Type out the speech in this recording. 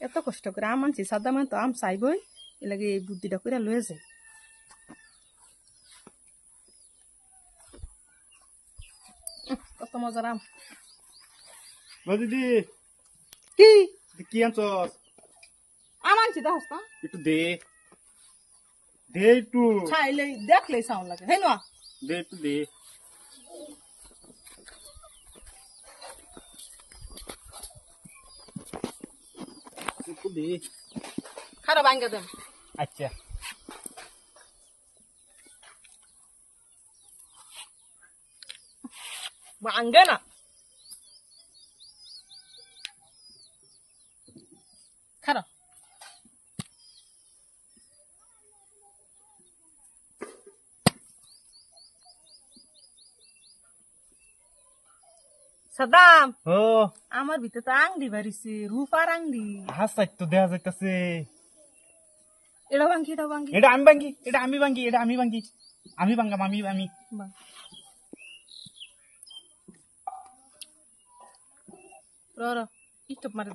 এত কষ্ট করে আম আনছি সাদা মানে তো আম চাইবই এ লাগে এই বুদ্ধিটা করে লয়ে যায় কত মজার আম দিদি কি কি আনছস আম আনছি দেখছ না একটু দে দে একটু খাইলে দেখলেই সাউন্ড লাগে হেন দে একটু দে একটু দে খারাপ আঙ্গা দেন আচ্ছা আঙ্গে না খারাপ সাদাম ও আমার ভিতরে তো আংডি বাড়িছে রূপার আংডি হাসাই তো দেয়া যাইতাছে এটা ভাঙ্গি এটা ভাঙ্গি এটা আমি ভাঙ্গি এটা আমি ভাঙ্গি এটা আমি ভাঙ্গি আমি ভাঙ্গাম আমি র একটু মারে